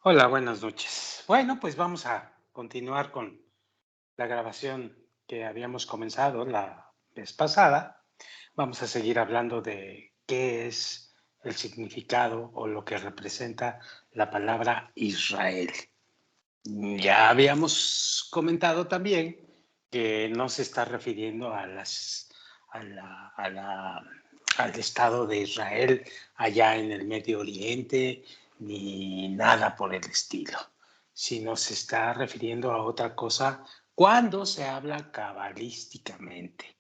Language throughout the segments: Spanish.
Hola, buenas noches. Bueno, pues vamos a continuar con la grabación que habíamos comenzado la vez pasada. Vamos a seguir hablando de qué es el significado o lo que representa la palabra Israel. Ya habíamos comentado también que no se está refiriendo a la- a la- al Estado de Israel allá en el Medio Oriente ni nada por el estilo, sino se está refiriendo a otra cosa cuando se habla cabalísticamente.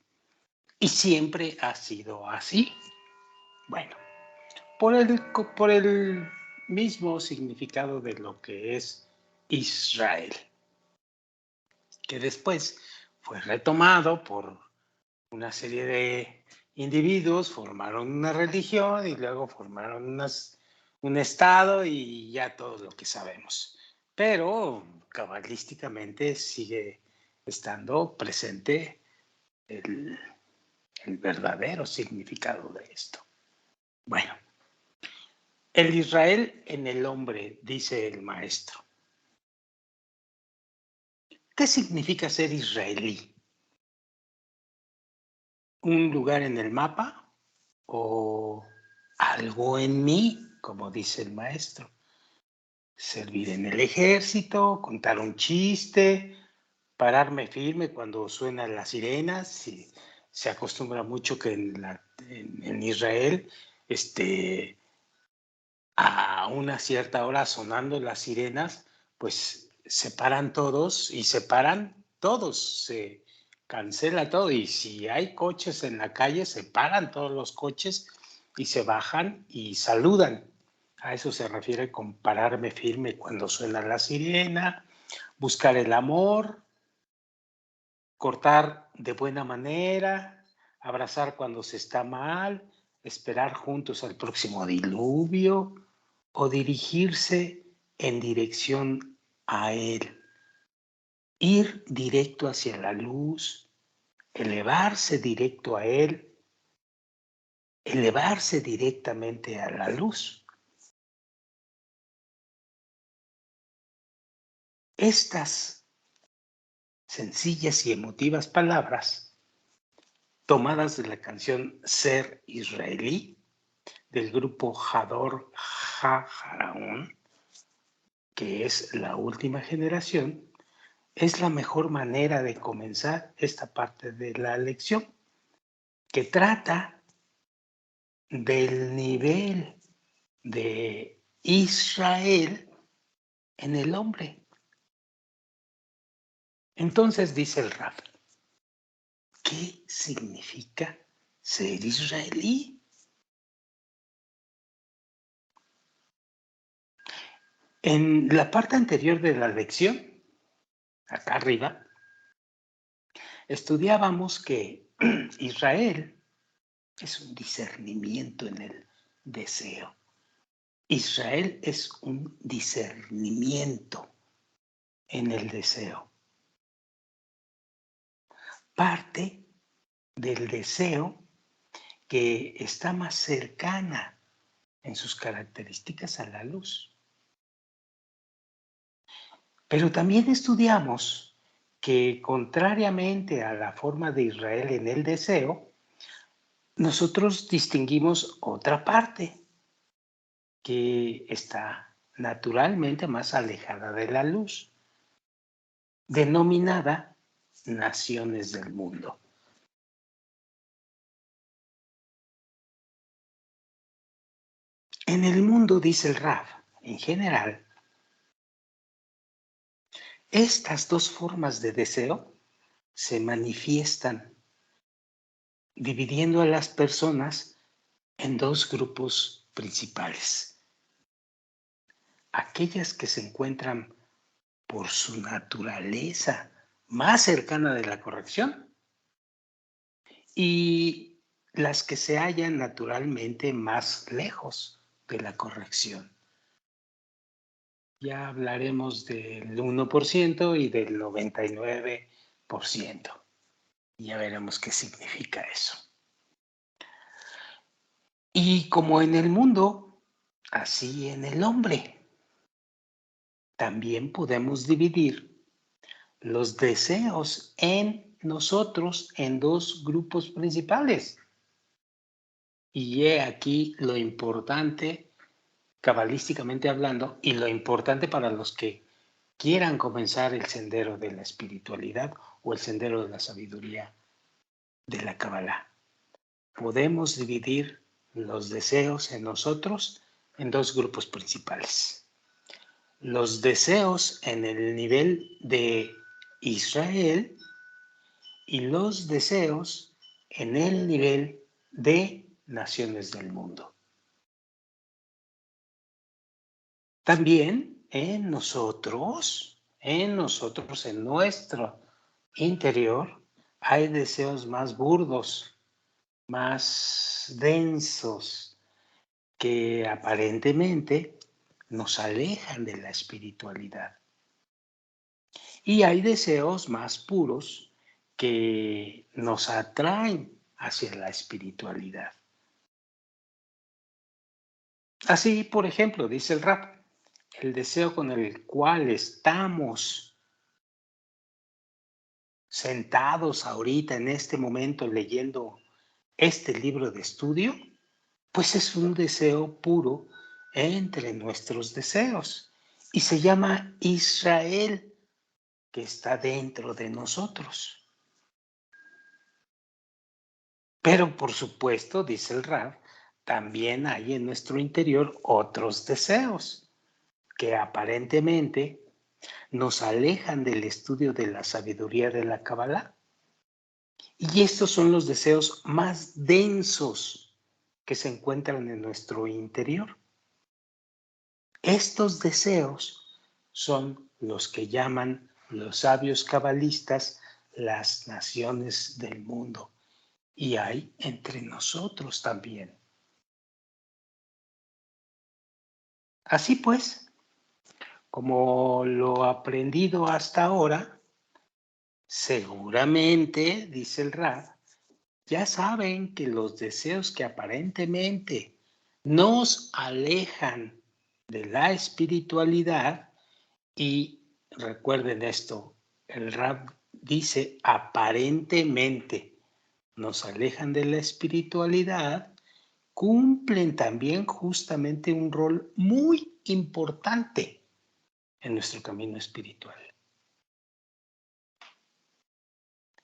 Y siempre ha sido así. Bueno, por el mismo significado de lo que es Israel, que después fue retomado por una serie de individuos, formaron una religión y luego formaron un estado y ya todo lo que sabemos. Pero cabalísticamente sigue estando presente el, el verdadero significado de esto. Bueno, el Israel en el hombre, dice el maestro. ¿Qué significa ser israelí? ¿Un lugar en el mapa o algo en mí, como dice el maestro? Servir en el ejército, contar un chiste, pararme firme cuando suenan las sirenas. Y se acostumbra mucho que en Israel, a una cierta hora sonando las sirenas, pues se paran todos y se paran todos, se cancela todo y si hay coches en la calle, se paran todos los coches y se bajan y saludan. A eso se refiere con pararme firme cuando suena la sirena, buscar el amor, cortar de buena manera, abrazar cuando se está mal, esperar juntos al próximo diluvio o dirigirse en dirección a él, ir directo hacia la luz, elevarse directo a él, elevarse directamente a la luz. Estas sencillas y emotivas palabras, tomadas de la canción Ser Israelí, del grupo Hador HaHaraón, que es la última generación, es la mejor manera de comenzar esta parte de la lección, que trata del nivel de Israel en el hombre. Entonces dice el Raf, ¿qué significa ser israelí? En la parte anterior de la lección, acá arriba, estudiábamos que Israel es un discernimiento en el deseo. Israel es un discernimiento en el deseo. Parte del deseo que está más cercana en sus características a la luz. Pero también estudiamos que contrariamente a la forma de Israel en el deseo, nosotros distinguimos otra parte que está naturalmente más alejada de la luz, denominada naciones del mundo. En el mundo, dice el Raf, en general, estas dos formas de deseo se manifiestan dividiendo a las personas en dos grupos principales. Aquellas que se encuentran por su naturaleza más cercana de la corrección y las que se hallan naturalmente más lejos de la corrección. Ya hablaremos del 1% y del 99%. Ya veremos qué significa eso. Y como en el mundo, así en el hombre. También podemos dividir los deseos en nosotros en dos grupos principales. Y he aquí lo importante, cabalísticamente hablando, y lo importante para los que quieran comenzar el sendero de la espiritualidad o el sendero de la sabiduría de la Kabbalah. Podemos dividir los deseos en nosotros en dos grupos principales. Los deseos en el nivel de Israel y los deseos en el nivel de naciones del mundo. También en nosotros, en nuestro interior, hay deseos más burdos, más densos, que aparentemente nos alejan de la espiritualidad. Y hay deseos más puros que nos atraen hacia la espiritualidad. Así, por ejemplo, dice el Rab, el deseo con el cual estamos sentados ahorita en este momento leyendo este libro de estudio, pues es un deseo puro entre nuestros deseos y se llama Israel, que está dentro de nosotros. Pero por supuesto, dice el Rab, también hay en nuestro interior otros deseos que aparentemente nos alejan del estudio de la sabiduría de la Kabbalah. Y estos son los deseos más densos que se encuentran en nuestro interior. Estos deseos son los que llaman los sabios cabalistas las naciones del mundo. Y hay entre nosotros también. Así pues, como lo aprendido hasta ahora, seguramente, dice el Rab, ya saben que los deseos que aparentemente nos alejan de la espiritualidad, y recuerden esto, el Rab dice aparentemente nos alejan de la espiritualidad, cumplen también justamente un rol muy importante en nuestro camino espiritual.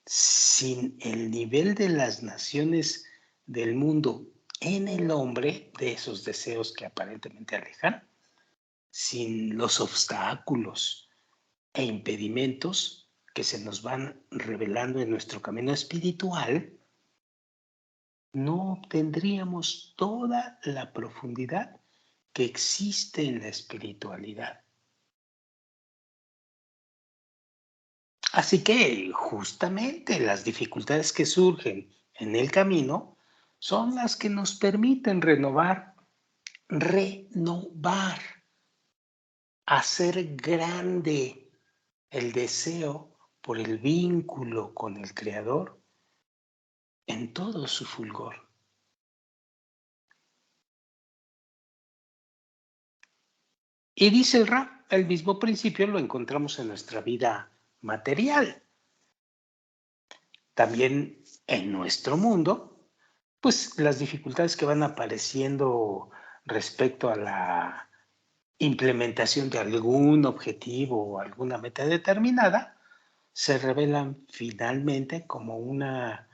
Sin el nivel de las naciones del mundo en el hombre, de esos deseos que aparentemente alejan, sin los obstáculos e impedimentos que se nos van revelando en nuestro camino espiritual, no obtendríamos toda la profundidad que existe en la espiritualidad. Así que justamente las dificultades que surgen en el camino son las que nos permiten renovar, hacer grande el deseo por el vínculo con el Creador en todo su fulgor. Y dice el Rab, el mismo principio lo encontramos en nuestra vida material. También en nuestro mundo, pues las dificultades que van apareciendo respecto a la implementación de algún objetivo o alguna meta determinada, se revelan finalmente como una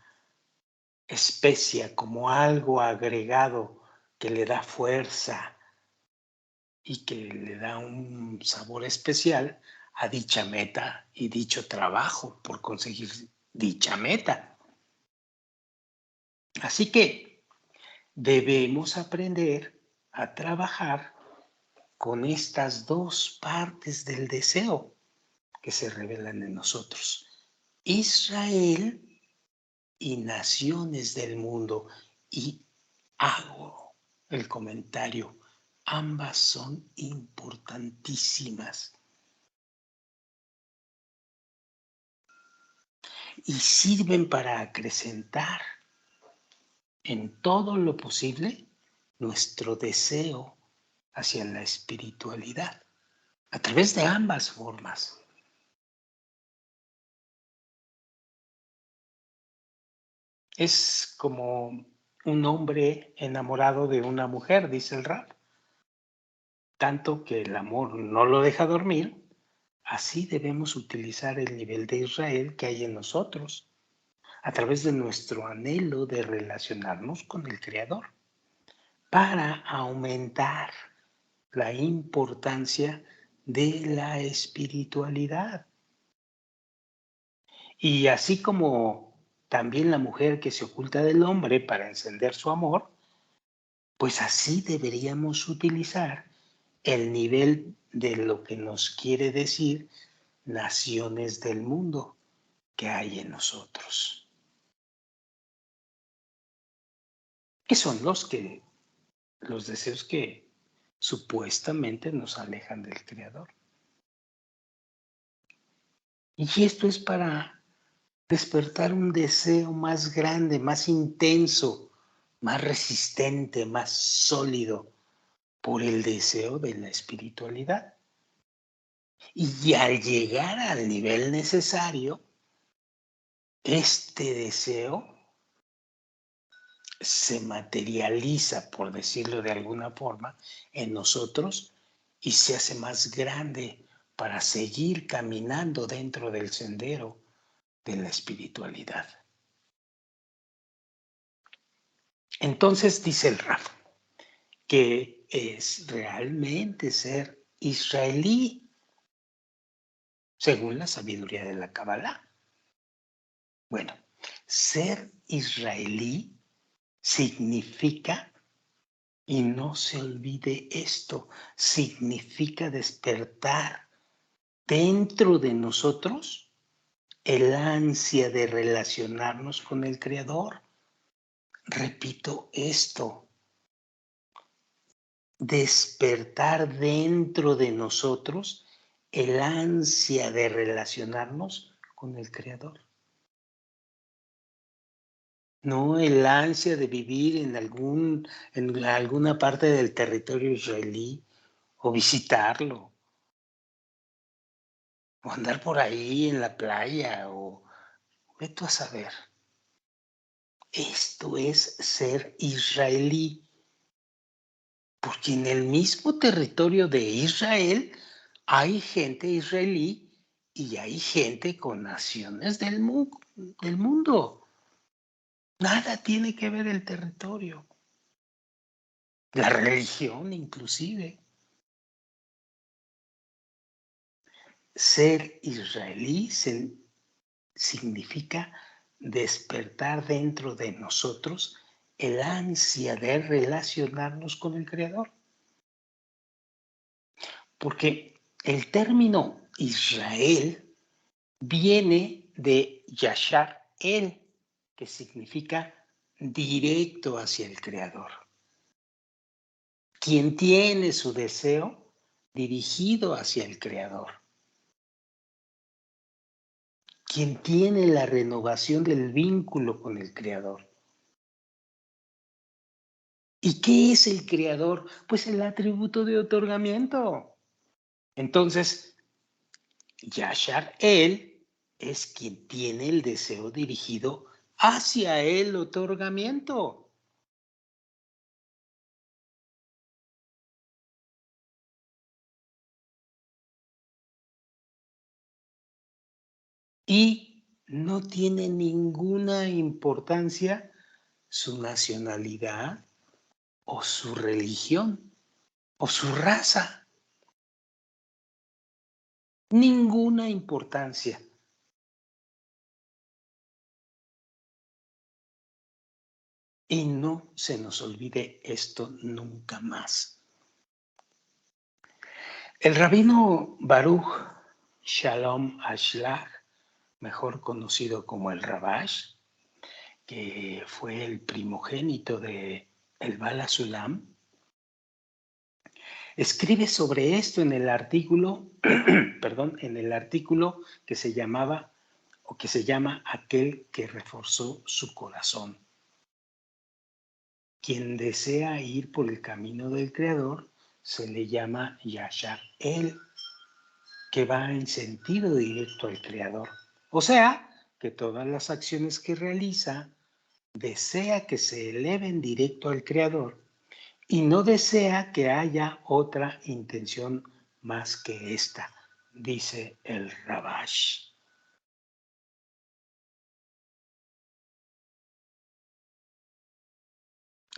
especia, como algo agregado que le da fuerza y que le da un sabor especial a dicha meta y dicho trabajo por conseguir dicha meta. Así que debemos aprender a trabajar con estas dos partes del deseo que se revelan en nosotros. Israel y naciones del mundo. Y hago el comentario, ambas son importantísimas. Y sirven para acrecentar en todo lo posible nuestro deseo hacia la espiritualidad. a través de ambas formas. Es como un hombre enamorado de una mujer, dice el rap, tanto que el amor no lo deja dormir. Así debemos utilizar el nivel de Israel que hay en nosotros, a través de nuestro anhelo de relacionarnos con el Creador, para aumentar la importancia de la espiritualidad. Y así como también la mujer que se oculta del hombre para encender su amor, pues así deberíamos utilizar el nivel de lo que nos quiere decir naciones del mundo que hay en nosotros, que son los deseos que supuestamente nos alejan del Creador. Y esto es para despertar un deseo más grande, más intenso, más resistente, más sólido por el deseo de la espiritualidad. Y al llegar al nivel necesario, este deseo se materializa, por decirlo de alguna forma, en nosotros y se hace más grande para seguir caminando dentro del sendero de la espiritualidad. Entonces dice el Raf que es realmente ser israelí según la sabiduría de la Kabbalah. Bueno, ser israelí significa, y no se olvide esto, significa despertar dentro de nosotros el ansia de relacionarnos con el Creador. Repito esto, despertar dentro de nosotros el ansia de relacionarnos con el Creador. No el ansia de vivir en alguna parte del territorio israelí o visitarlo, o andar por ahí en la playa, o vete a saber. Esto es ser israelí, porque en el mismo territorio de Israel hay gente israelí y hay gente con naciones del mundo. Nada tiene que ver el territorio, la religión inclusive. Ser israelí significa despertar dentro de nosotros el ansia de relacionarnos con el Creador. Porque el término Israel viene de Yashar El, que significa directo hacia el Creador. Quien tiene su deseo dirigido hacia el Creador. Quien tiene la renovación del vínculo con el Creador. ¿Y qué es el Creador? Pues el atributo de otorgamiento. Entonces, Yashar El es quien tiene el deseo dirigido hacia el otorgamiento. Y no tiene ninguna importancia su nacionalidad o su religión o su raza. Ninguna importancia. Y no se nos olvide esto nunca más. El rabino Baruch Shalom Ashlag, mejor conocido como el Rabash, que fue el primogénito de el Bala Sulam, escribe sobre esto en el artículo, perdón, en el artículo que se llamaba o que se llama Aquel que reforzó su corazón. Quien desea ir por el camino del Creador se le llama Yashar El. que va en sentido directo al Creador. O sea, que todas las acciones que realiza desea que se eleven directo al Creador y no desea que haya otra intención más que esta, dice el Rabash.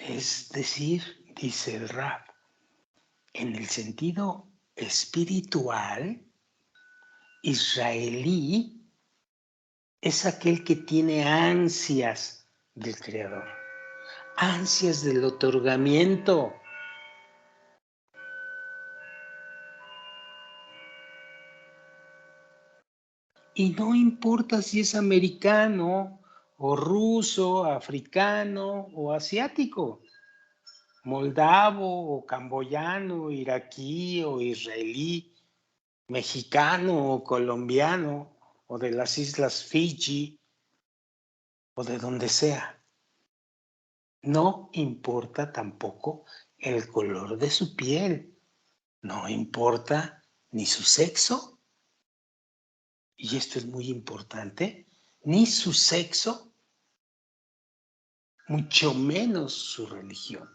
Es decir, dice el Rab, en el sentido espiritual, israelí es aquel que tiene ansias del Creador, ansias del otorgamiento. Y no importa si es americano o ruso, africano o asiático, moldavo o camboyano, iraquí o israelí, mexicano o colombiano o de las islas Fiji o de donde sea. No importa tampoco el color de su piel, no importa ni su sexo, y esto es muy importante, ni su sexo, mucho menos su religión.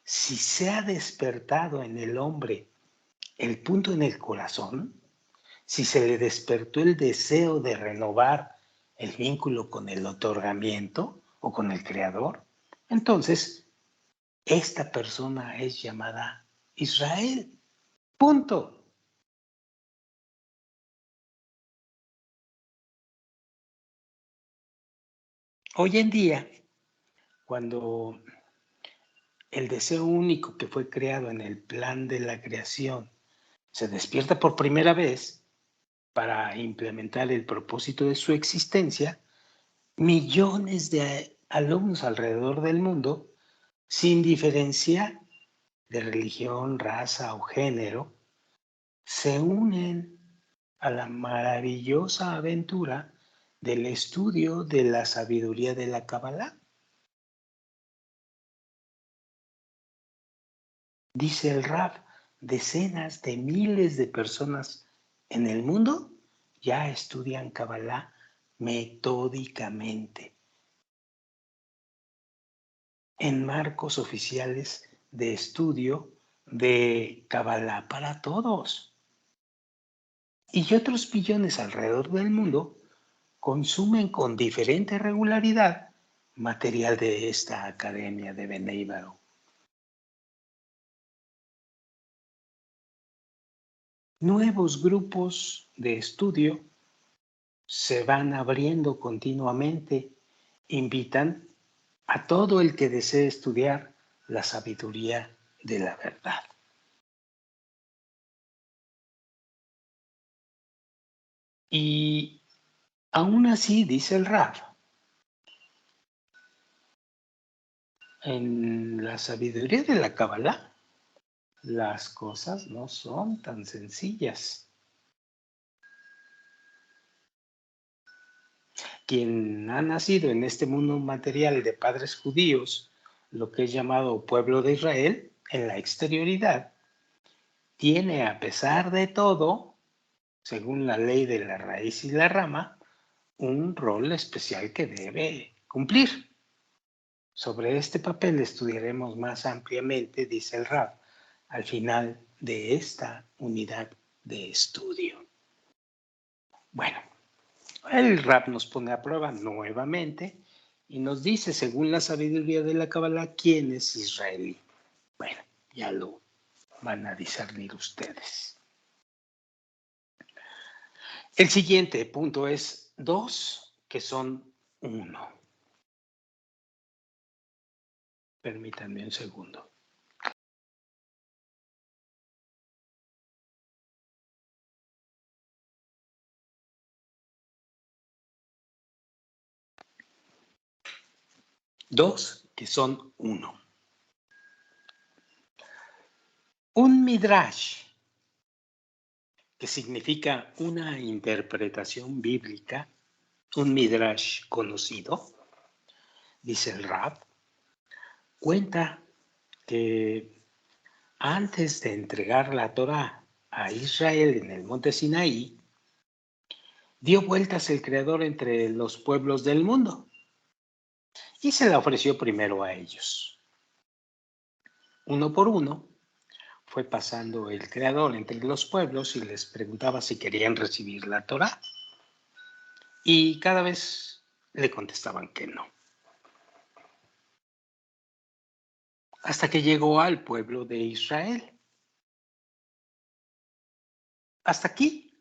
Si se ha despertado en el hombre el punto en el corazón, si se le despertó el deseo de renovar el vínculo con el otorgamiento o con el Creador, entonces esta persona es llamada Israel. Punto. Hoy en día, cuando el deseo único que fue creado en el plan de la creación se despierta por primera vez para implementar el propósito de su existencia, millones de alumnos alrededor del mundo, sin diferencia de religión, raza o género, se unen a la maravillosa aventura del estudio de la sabiduría de la Kabbalah. Dice el Rab, decenas de miles de personas en el mundo ya estudian Kabbalah metódicamente en marcos oficiales de estudio de Kabbalah para todos. Y otros billones alrededor del mundo consumen con diferente regularidad material de esta academia de Bnei Baruch. Nuevos grupos de estudio se van abriendo continuamente, invitan a todo el que desee estudiar la sabiduría de la verdad. Y aún así, dice el Rab, en la sabiduría de la Kabbalah, las cosas no son tan sencillas. Quien ha nacido en este mundo material de padres judíos, lo que es llamado pueblo de Israel, en la exterioridad, tiene a pesar de todo, según la ley de la raíz y la rama, un rol especial que debe cumplir. Sobre este papel estudiaremos más ampliamente, dice el Rab, al final de esta unidad de estudio. Bueno, el Rab nos pone a prueba nuevamente y nos dice, según la sabiduría de la Kabbalah, quién es israelí. Bueno, ya lo van a discernir ustedes. El siguiente punto es dos que son uno. Permítanme un segundo. Dos que son uno. Un midrash, que significa una interpretación bíblica, un midrash conocido, dice el Rab, cuenta que antes de entregar la Torá a Israel en el monte Sinaí, dio vueltas el Creador entre los pueblos del mundo y se la ofreció primero a ellos. Uno por uno fue pasando el Creador entre los pueblos y les preguntaba si querían recibir la Torá. Y cada vez le contestaban que no. Hasta que llegó al pueblo de Israel. Hasta aquí,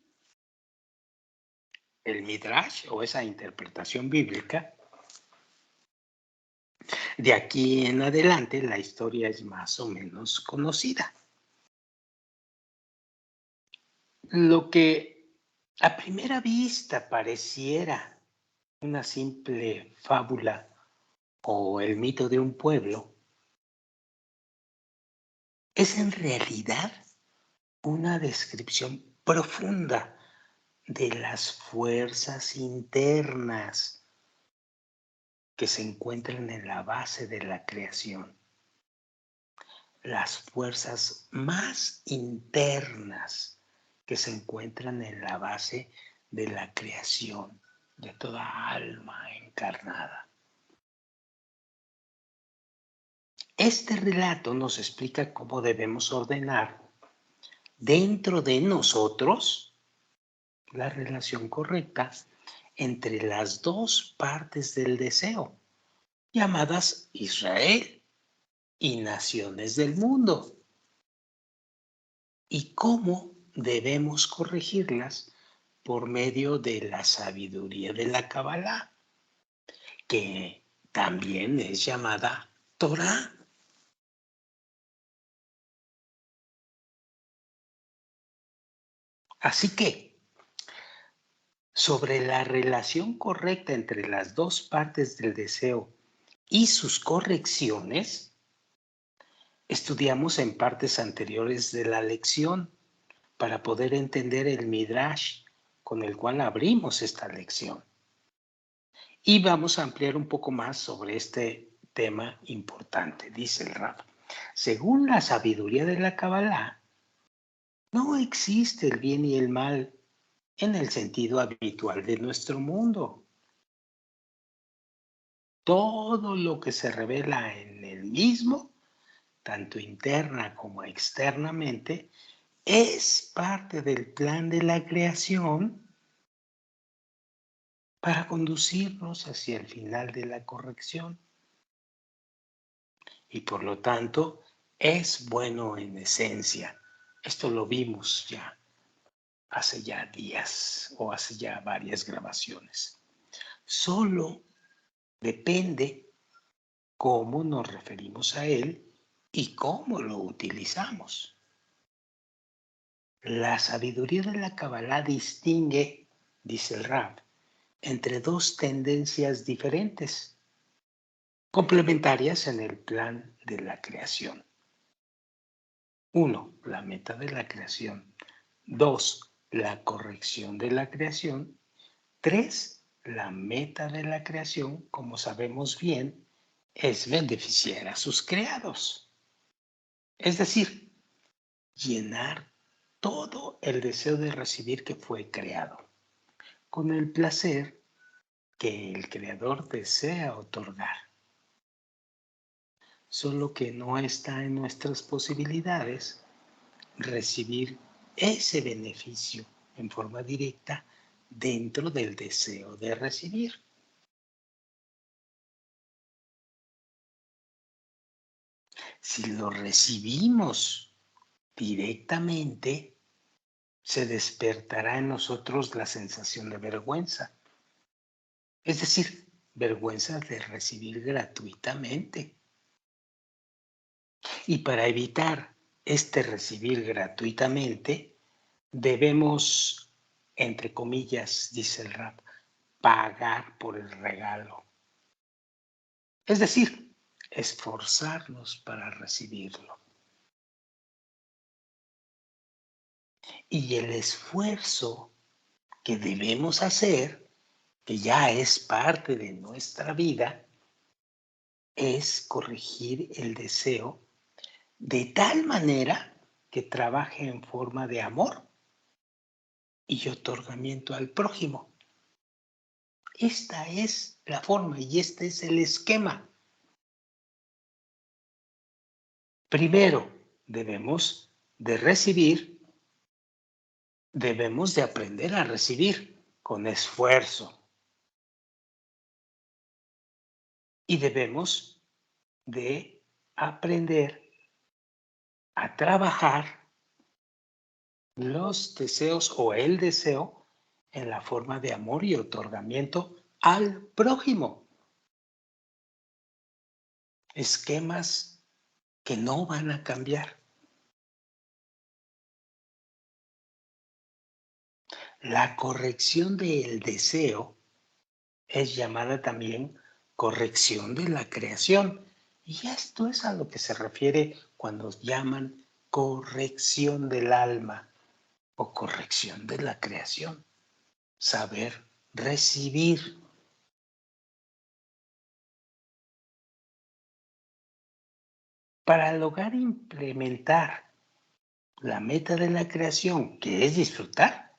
el Midrash o esa interpretación bíblica. De aquí en adelante la historia es más o menos conocida. Lo que a primera vista pareciera una simple fábula o el mito de un pueblo, es en realidad una descripción profunda de las fuerzas internas que se encuentran en la base de la creación. Las fuerzas más internas que se encuentran en la base de la creación de toda alma encarnada. Este relato nos explica cómo debemos ordenar dentro de nosotros la relación correcta entre las dos partes del deseo, llamadas Israel y naciones del mundo, y cómo debemos corregirlas por medio de la sabiduría de la Kabbalah, que también es llamada Torah. Así que, sobre la relación correcta entre las dos partes del deseo y sus correcciones, estudiamos en partes anteriores de la lección para poder entender el Midrash con el cual abrimos esta lección. Y vamos a ampliar un poco más sobre este tema importante, dice el Rab. Según la sabiduría de la Kabbalah, no existe el bien y el mal en el sentido habitual de nuestro mundo. Todo lo que se revela en el mismo, tanto interna como externamente, es parte del plan de la creación para conducirnos hacia el final de la corrección. Y por lo tanto, es bueno en esencia. Esto lo vimos ya hace ya días o hace ya varias grabaciones. Solo depende cómo nos referimos a él y cómo lo utilizamos. La sabiduría de la Kabbalah distingue, dice el Rab, entre dos tendencias diferentes, complementarias en el plan de la creación. 1. La meta de la creación. 2. La corrección de la creación. 3. La meta de la creación, como sabemos bien, es beneficiar a sus creados. Es decir, llenar todo el deseo de recibir que fue creado, con el placer que el Creador desea otorgar. Solo que no está en nuestras posibilidades recibir ese beneficio en forma directa dentro del deseo de recibir. Si lo recibimos directamente, se despertará en nosotros la sensación de vergüenza. Es decir, vergüenza de recibir gratuitamente. Y para evitar este recibir gratuitamente, debemos, entre comillas, dice el Rab, pagar por el regalo. Es decir, esforzarnos para recibirlo. Y el esfuerzo que debemos hacer, que ya es parte de nuestra vida, es corregir el deseo de tal manera que trabaje en forma de amor y otorgamiento al prójimo. Esta es la forma y este es el esquema. Primero, debemos de recibir, debemos de aprender a recibir con esfuerzo. Y debemos de aprender a trabajar los deseos o el deseo en la forma de amor y otorgamiento al prójimo. Esquemas que no van a cambiar. La corrección del deseo es llamada también corrección de la creación. Y esto es a lo que se refiere cuando llaman corrección del alma o corrección de la creación. Saber recibir. Para lograr implementar la meta de la creación, que es disfrutar,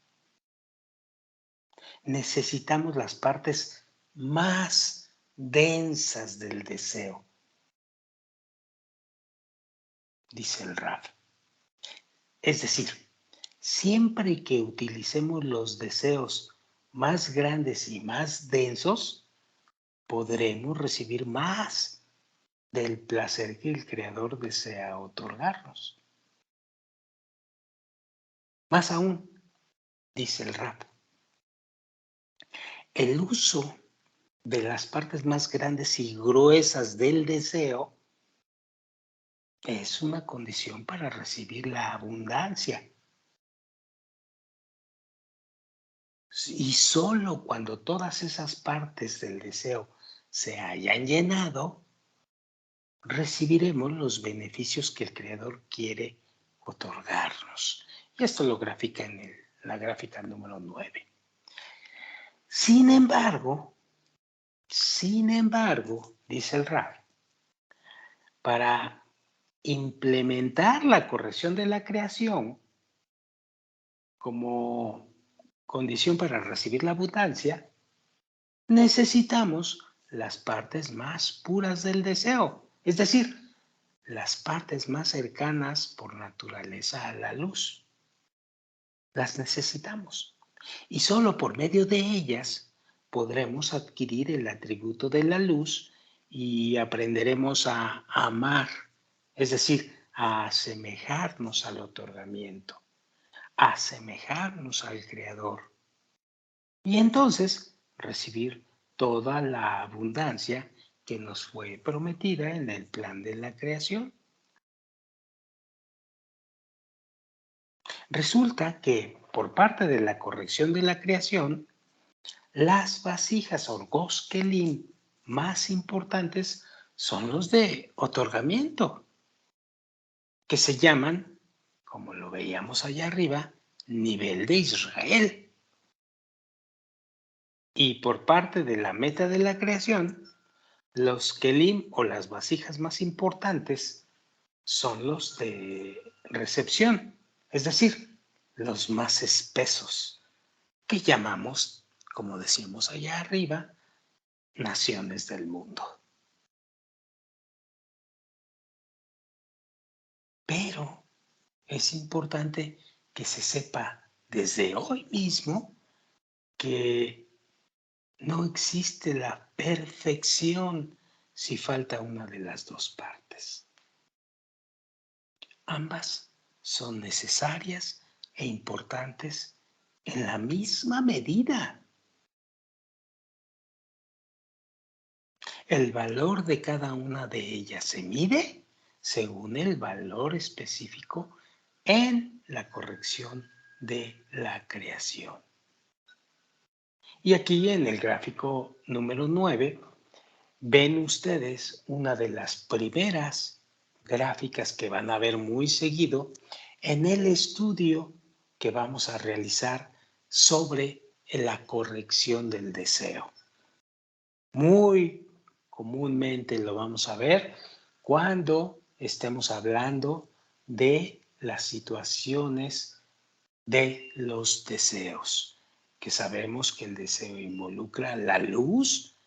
necesitamos las partes más densas del deseo, dice el Raf. Es decir, siempre que utilicemos los deseos más grandes y más densos, podremos recibir más del placer que el Creador desea otorgarnos. Más aún, dice el Raf, el uso de las partes más grandes y gruesas del deseo es una condición para recibir la abundancia. Y solo cuando todas esas partes del deseo se hayan llenado, recibiremos los beneficios que el Creador quiere otorgarnos. Y esto lo grafica en la gráfica número 9. Sin embargo, dice el Raf, para implementar la corrección de la creación como condición para recibir la abundancia, necesitamos las partes más puras del deseo, es decir, las partes más cercanas por naturaleza a la luz. Las necesitamos. Y solo por medio de ellas podremos adquirir el atributo de la luz y aprenderemos a amar, es decir, a asemejarnos al otorgamiento, a asemejarnos al Creador. Y entonces recibir toda la abundancia que nos fue prometida en el plan de la creación. Resulta que por parte de la corrección de la creación, las vasijas o Goskelim más importantes son los de otorgamiento, que se llaman, como lo veíamos allá arriba, nivel de Israel. Y por parte de la meta de la creación, los kelim o las vasijas más importantes son los de recepción, es decir, los más espesos, que llamamos, como decíamos allá arriba, naciones del mundo. Pero es importante que se sepa desde hoy mismo que no existe la perfección si falta una de las dos partes. Ambas son necesarias e importantes en la misma medida. El valor de cada una de ellas se mide según el valor específico en la corrección de la creación. Y aquí en el gráfico número 9 ven ustedes una de las primeras gráficas que van a ver muy seguido en el estudio que vamos a realizar sobre la corrección del deseo. Muy comúnmente lo vamos a ver cuando estemos hablando de las situaciones de los deseos, que sabemos que el deseo involucra la luz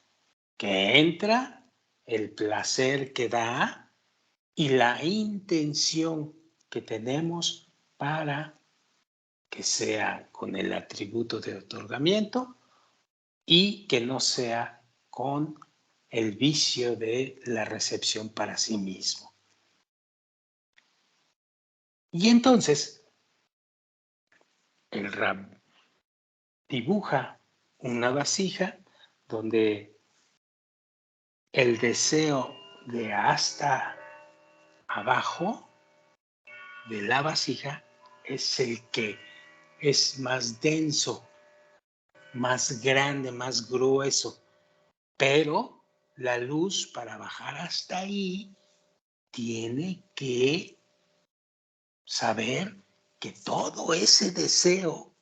que entra, el placer que da y la intención que tenemos para que sea con el atributo de otorgamiento y que no sea con el vicio de la recepción para sí mismo. Y entonces, el Rab dibuja una vasija donde el deseo de hasta abajo de la vasija es el que es más denso, más grande, más grueso, pero la luz para bajar hasta ahí tiene que saber que todo ese deseo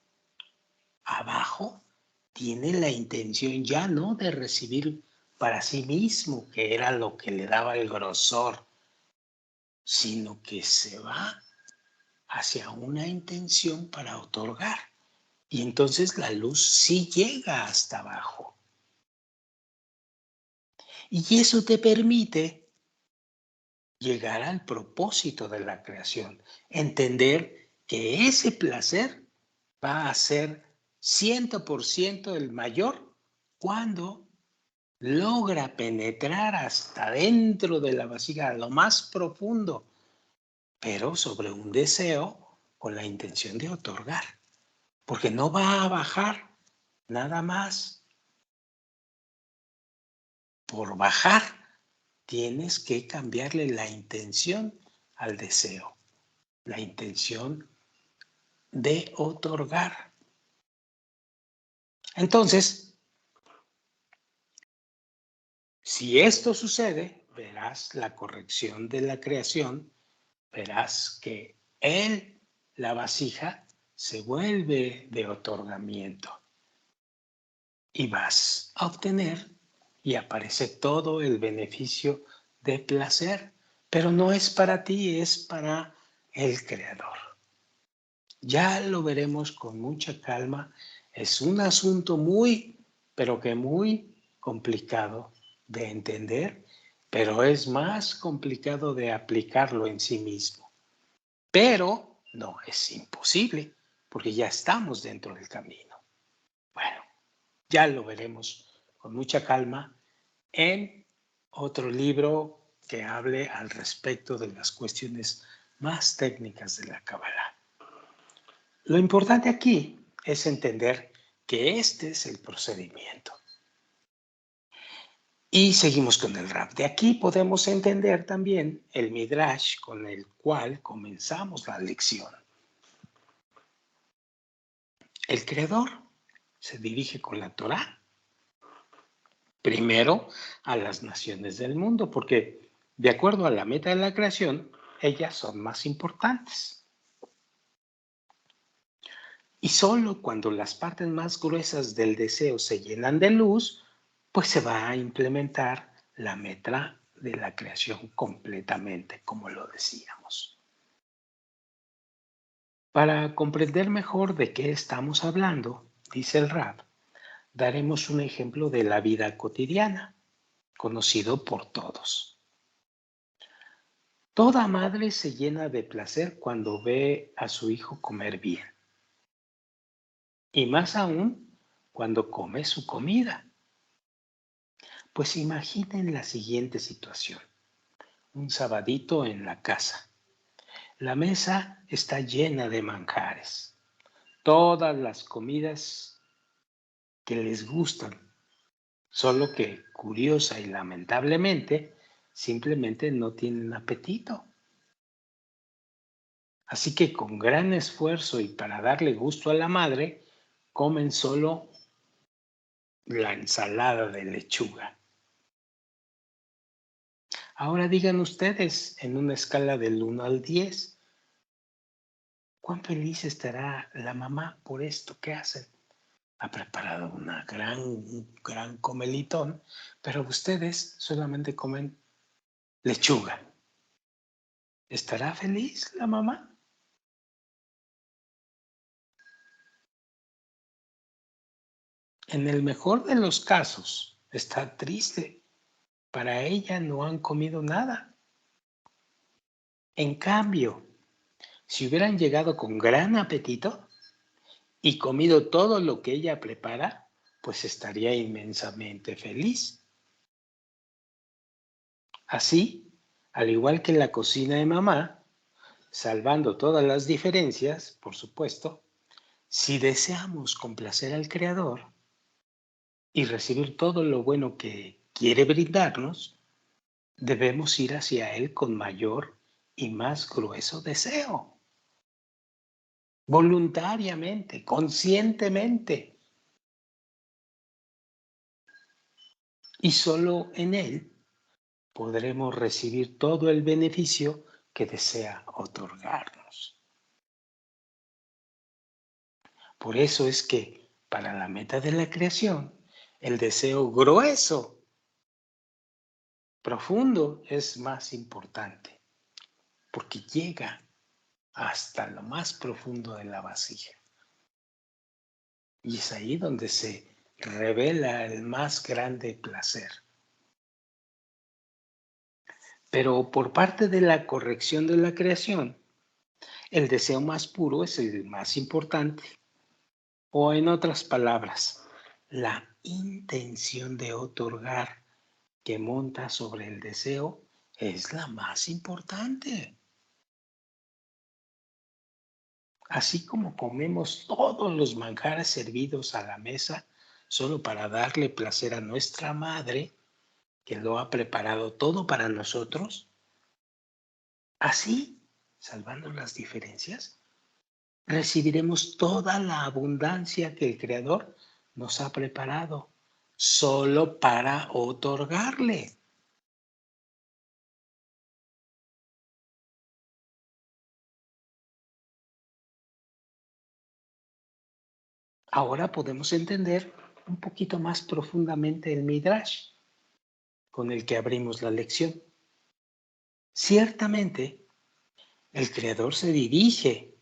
abajo tiene la intención ya no de recibir para sí mismo, que era lo que le daba el grosor, sino que se va hacia una intención para otorgar. Y entonces la luz sí llega hasta abajo. Y eso te permite llegar al propósito de la creación, entender que ese placer va a ser 100% el mayor cuando logra penetrar hasta dentro de la vasija, a lo más profundo, pero sobre un deseo con la intención de otorgar, porque no va a bajar nada más por bajar. Tienes que cambiarle la intención al deseo, la intención de otorgar. Entonces, si esto sucede, verás la corrección de la creación, verás que la vasija, se vuelve de otorgamiento y vas a obtener y aparece todo el beneficio de placer, pero no es para ti, es para el Creador. Ya lo veremos con mucha calma. Es un asunto pero que muy complicado de entender, pero es más complicado de aplicarlo en sí mismo. Pero no es imposible, porque ya estamos dentro del camino. Bueno, ya lo veremos con mucha calma en otro libro que hable al respecto de las cuestiones más técnicas de la Cábala. Lo importante aquí es entender que este es el procedimiento. Y seguimos con el Rab. De aquí podemos entender también el Midrash con el cual comenzamos la lección. El Creador se dirige con la Torá primero a las naciones del mundo, porque de acuerdo a la meta de la creación, ellas son más importantes. Y solo cuando las partes más gruesas del deseo se llenan de luz, pues se va a implementar la meta de la creación completamente, como lo decíamos. Para comprender mejor de qué estamos hablando, dice el Rab, daremos un ejemplo de la vida cotidiana, conocido por todos. Toda madre se llena de placer cuando ve a su hijo comer bien. Y más aún cuando come su comida. Pues imaginen la siguiente situación. Un sabadito en la casa. La mesa está llena de manjares. Todas las comidas que les gustan. Solo que, curiosa y lamentablemente, simplemente no tienen apetito. Así que con gran esfuerzo y para darle gusto a la madre, comen solo la ensalada de lechuga. Ahora digan ustedes, en una escala del 1 al 10, ¿cuán feliz estará la mamá por esto que hacen? Ha preparado un gran comelitón, pero ustedes solamente comen lechuga. ¿Estará feliz la mamá? En el mejor de los casos, está triste. Para ella no han comido nada. En cambio, si hubieran llegado con gran apetito y comido todo lo que ella prepara, pues estaría inmensamente feliz. Así, al igual que la cocina de mamá, salvando todas las diferencias, por supuesto, si deseamos complacer al Creador y recibir todo lo bueno que quiere brindarnos, debemos ir hacia Él con mayor y más grueso deseo, voluntariamente, conscientemente, y solo en Él podremos recibir todo el beneficio que desea otorgarnos. Por eso es que para la meta de la creación, el deseo grueso, profundo, es más importante, porque llega hasta lo más profundo de la vasija. Y es ahí donde se revela el más grande placer. Pero por parte de la corrección de la creación, el deseo más puro es el más importante. O en otras palabras, la intención de otorgar que monta sobre el deseo es la más importante. Así como comemos todos los manjares servidos a la mesa solo para darle placer a nuestra madre, que lo ha preparado todo para nosotros, así, salvando las diferencias, recibiremos toda la abundancia que el Creador nos ha preparado solo para otorgarle. Ahora podemos entender un poquito más profundamente el Midrash con el que abrimos la lección. Ciertamente, el Creador se dirige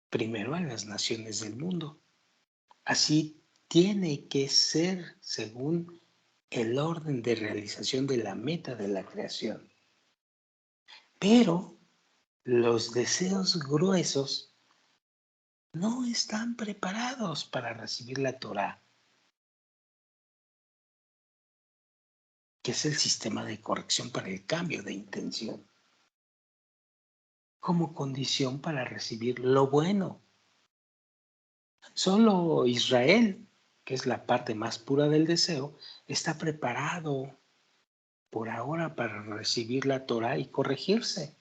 primero a las naciones del mundo. Así tiene que ser según el orden de realización de la meta de la creación. Pero los deseos gruesos no están preparados para recibir la Torah, que es el sistema de corrección para el cambio de intención, como condición para recibir lo bueno. Solo Israel, que es la parte más pura del deseo, está preparado por ahora para recibir la Torah y corregirse.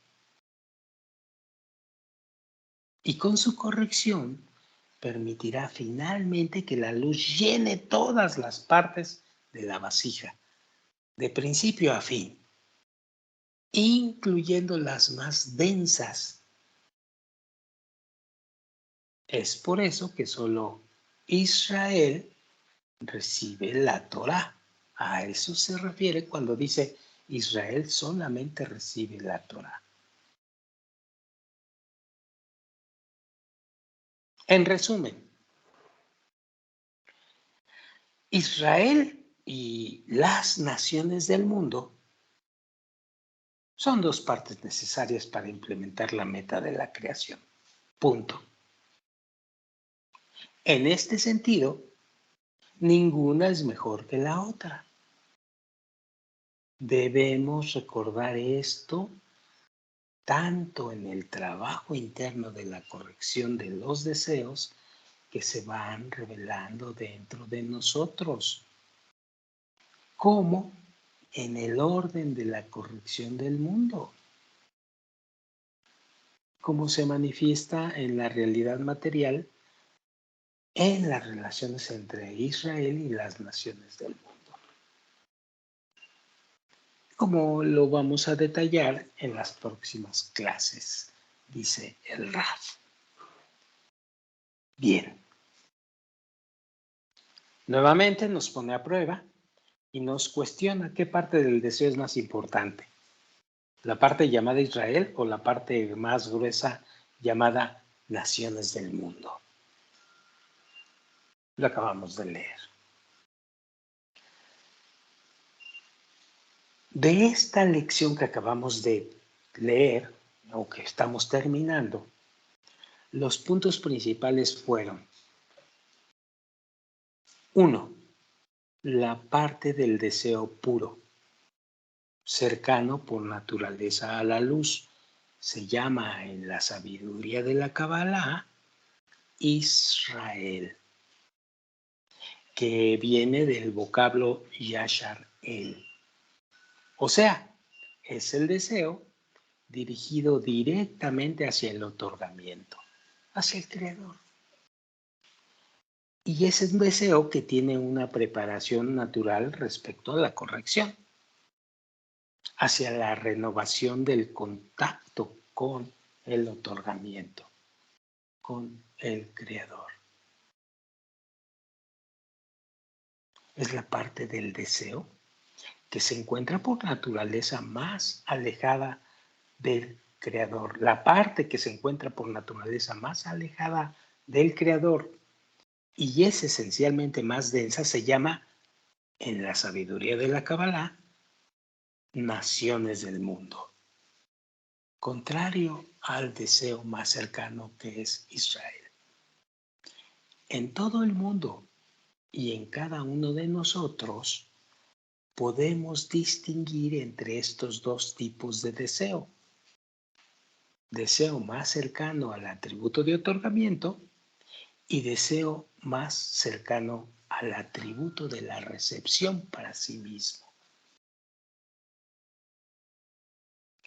Y con su corrección permitirá finalmente que la luz llene todas las partes de la vasija, de principio a fin, incluyendo las más densas. Es por eso que solo Israel recibe la Torá. A eso se refiere cuando dice Israel solamente recibe la Torá. En resumen, Israel y las naciones del mundo son dos partes necesarias para implementar la meta de la creación. Punto. En este sentido, ninguna es mejor que la otra. Debemos recordar esto tanto en el trabajo interno de la corrección de los deseos que se van revelando dentro de nosotros, como en el orden de la corrección del mundo, como se manifiesta en la realidad material en las relaciones entre Israel y las naciones del mundo, como lo vamos a detallar en las próximas clases, dice el Raf. Bien, nuevamente nos pone a prueba y nos cuestiona qué parte del deseo es más importante. ¿La parte llamada Israel o la parte más gruesa llamada naciones del mundo? Lo acabamos de leer. De esta lección que acabamos de leer, o que estamos terminando, los puntos principales fueron: 1. La parte del deseo puro, cercano por naturaleza a la luz, se llama en la sabiduría de la Kabbalah Israel, que viene del vocablo Yashar El. O sea, es el deseo dirigido directamente hacia el otorgamiento, hacia el Creador. Y ese es un deseo que tiene una preparación natural respecto a la corrección, hacia la renovación del contacto con el otorgamiento, con el Creador. Es la parte del deseo que se encuentra por naturaleza más alejada del Creador. La parte que se encuentra por naturaleza más alejada del Creador y es esencialmente más densa se llama, en la sabiduría de la Kabbalah, naciones del mundo, contrario al deseo más cercano que es Israel. En todo el mundo y en cada uno de nosotros podemos distinguir entre estos dos tipos de deseo. Deseo más cercano al atributo de otorgamiento y deseo más cercano al atributo de la recepción para sí mismo.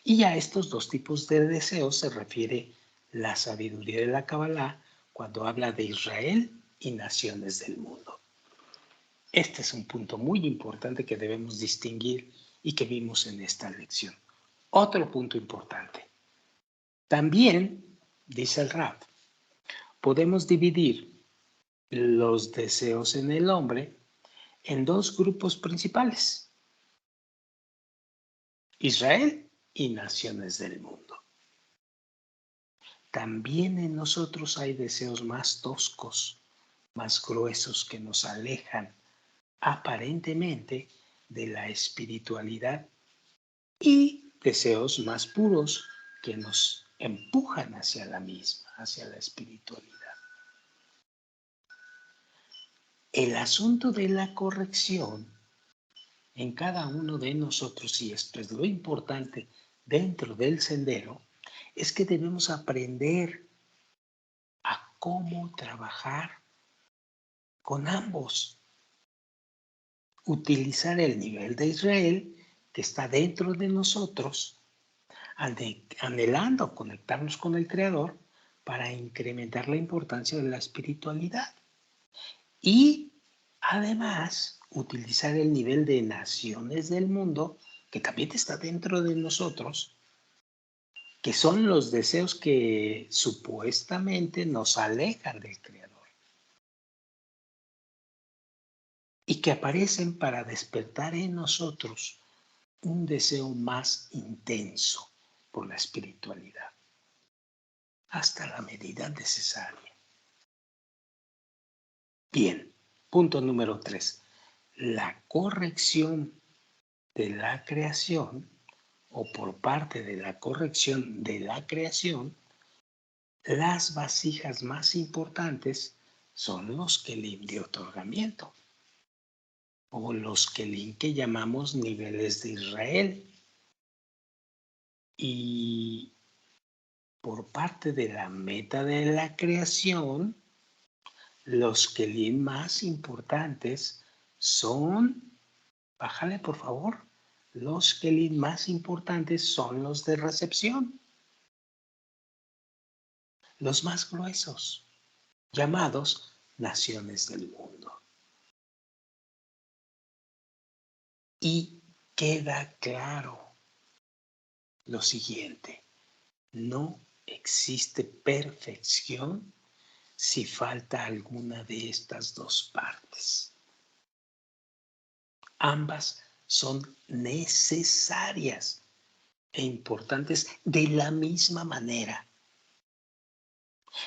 Y a estos dos tipos de deseos se refiere la sabiduría de la Kabbalah cuando habla de Israel y naciones del mundo. Este es un punto muy importante que debemos distinguir y que vimos en esta lección. Otro punto importante. También, dice el Rab, podemos dividir los deseos en el hombre en dos grupos principales: Israel y naciones del mundo. También en nosotros hay deseos más toscos, más gruesos, que nos alejan aparentemente de la espiritualidad, y deseos más puros que nos empujan hacia la misma, hacia la espiritualidad. El asunto de la corrección en cada uno de nosotros, y esto es lo importante dentro del sendero, es que debemos aprender a cómo trabajar con ambos. Utilizar el nivel de Israel que está dentro de nosotros, anhelando conectarnos con el Creador para incrementar la importancia de la espiritualidad. Y además utilizar el nivel de naciones del mundo que también está dentro de nosotros, que son los deseos que supuestamente nos alejan del Creador y que aparecen para despertar en nosotros un deseo más intenso por la espiritualidad, hasta la medida necesaria. Bien, punto número 3. La corrección de la creación, o por parte de la corrección de la creación, las vasijas más importantes son los kelim de otorgamiento, o los kelim que llamamos niveles de Israel. Y por parte de la meta de la creación, los kelim más importantes son, bájale por favor, los kelim más importantes son los de recepción, los más gruesos, llamados naciones del mundo. Y queda claro lo siguiente: no existe perfección si falta alguna de estas dos partes. Ambas son necesarias e importantes de la misma manera.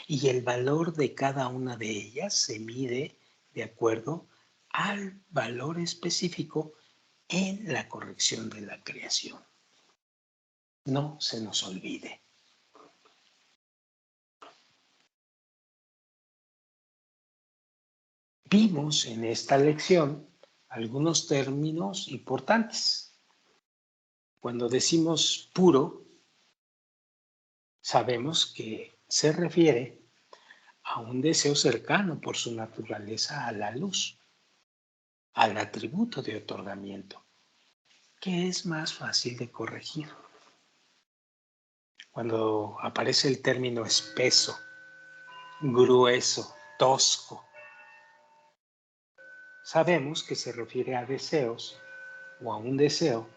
Y el valor de cada una de ellas se mide de acuerdo al valor específico en la corrección de la creación. No se nos olvide. Vimos en esta lección algunos términos importantes. Cuando decimos puro, sabemos que se refiere a un deseo cercano por su naturaleza a la luz, al atributo de otorgamiento, que es más fácil de corregir. Cuando aparece el término espeso, grueso, tosco, sabemos que se refiere a deseos o a un deseo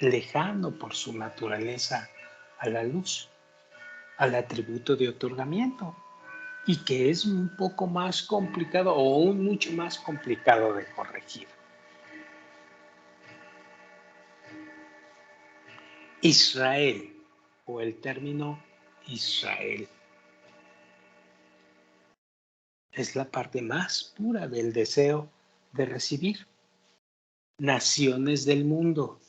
lejano por su naturaleza a la luz, al atributo de otorgamiento, y que es un poco más complicado o mucho más complicado de corregir. Israel, o el término Israel, es la parte más pura del deseo de recibir. Naciones del mundo,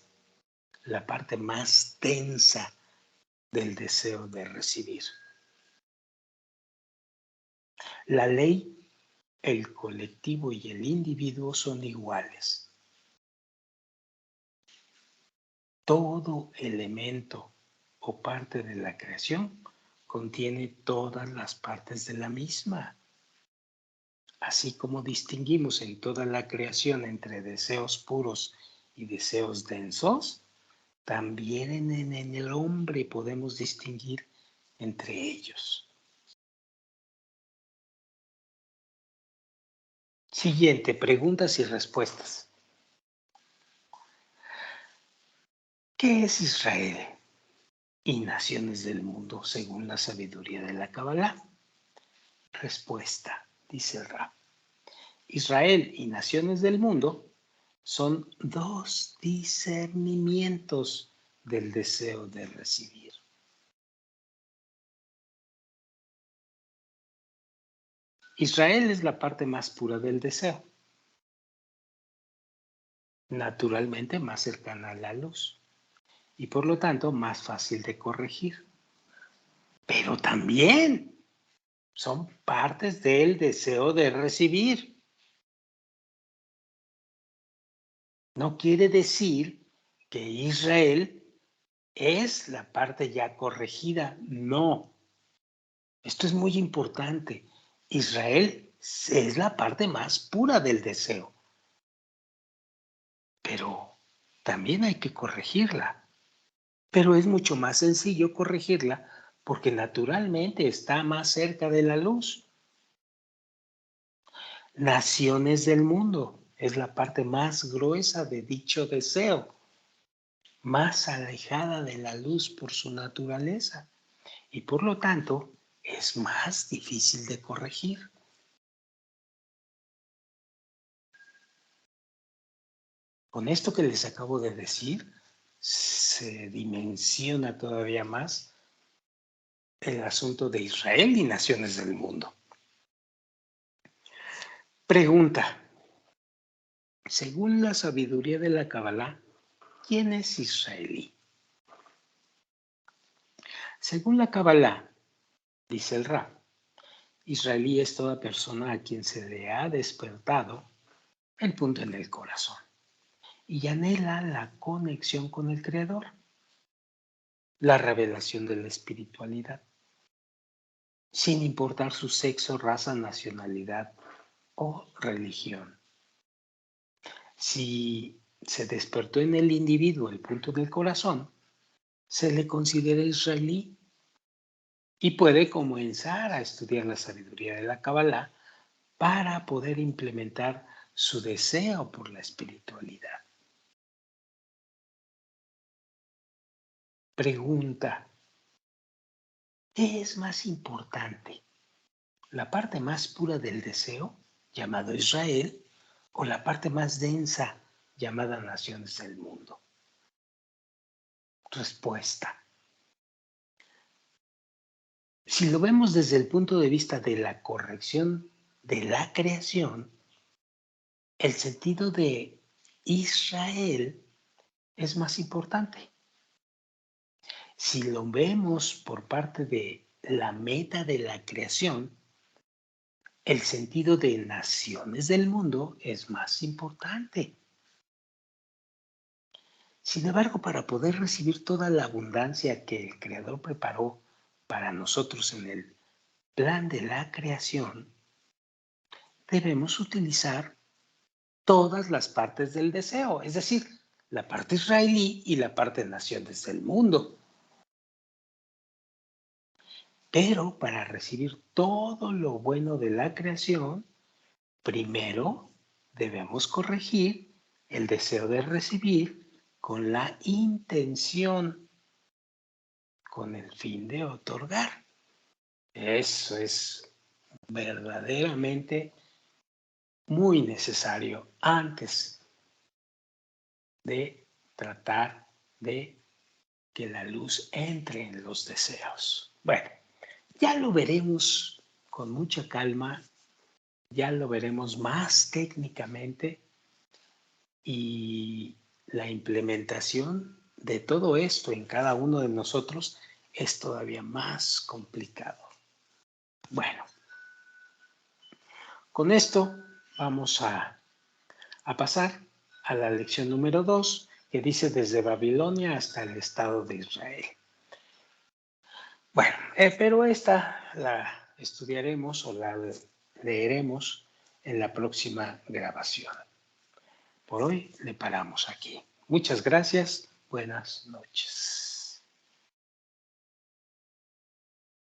la parte más densa del deseo de recibir. La ley, el colectivo y el individuo son iguales. Todo elemento o parte de la creación contiene todas las partes de la misma. Así como distinguimos en toda la creación entre deseos puros y deseos densos, también en el hombre podemos distinguir entre ellos. Siguiente, preguntas y respuestas. ¿Qué es Israel y naciones del mundo según la sabiduría de la Kabbalah? Respuesta, dice el Rab. Israel y naciones del mundo son dos discernimientos del deseo de recibir. Israel es la parte más pura del deseo, naturalmente más cercana a la luz y por lo tanto más fácil de corregir. Pero también son partes del deseo de recibir. No quiere decir que Israel es la parte ya corregida, no. Esto es muy importante. Israel es la parte más pura del deseo, pero también hay que corregirla. Pero es mucho más sencillo corregirla porque naturalmente está más cerca de la luz. Naciones del mundo es la parte más gruesa de dicho deseo, más alejada de la luz por su naturaleza y por lo tanto es más difícil de corregir. Con esto que les acabo de decir, se dimensiona todavía más el asunto de Israel y naciones del mundo. Pregunta. Según la sabiduría de la Kabbalah, ¿quién es israelí? Según la Kabbalah, dice el Rab, israelí es toda persona a quien se le ha despertado el punto en el corazón y anhela la conexión con el Creador, la revelación de la espiritualidad, sin importar su sexo, raza, nacionalidad o religión. Si se despertó en el individuo el punto del corazón, se le considera israelí y puede comenzar a estudiar la sabiduría de la Kabbalah para poder implementar su deseo por la espiritualidad. Pregunta, ¿qué es más importante? ¿La parte más pura del deseo, llamado Israel, o la parte más densa, llamada naciones del mundo? respuesta. Si lo vemos desde el punto de vista de la corrección de la creación, el sentido de Israel es más importante. Si lo vemos por parte de la meta de la creación, el sentido de naciones del mundo es más importante. Sin embargo, para poder recibir toda la abundancia que el Creador preparó para nosotros en el plan de la creación, debemos utilizar todas las partes del deseo, es decir, la parte israelí y la parte naciones del mundo. Pero para recibir todo lo bueno de la creación, primero debemos corregir el deseo de recibir con la intención, con el fin de otorgar. Eso es verdaderamente muy necesario antes de tratar de que la luz entre en los deseos. Bueno, ya lo veremos con mucha calma, ya lo veremos más técnicamente y la implementación de todo esto en cada uno de nosotros es todavía más complicado. Bueno, con esto vamos a pasar a la lección número 2, que dice desde Babilonia hasta el Estado de Israel. Bueno, pero esta la estudiaremos o la leeremos en la próxima grabación. Por hoy le paramos aquí. Muchas gracias. Buenas noches.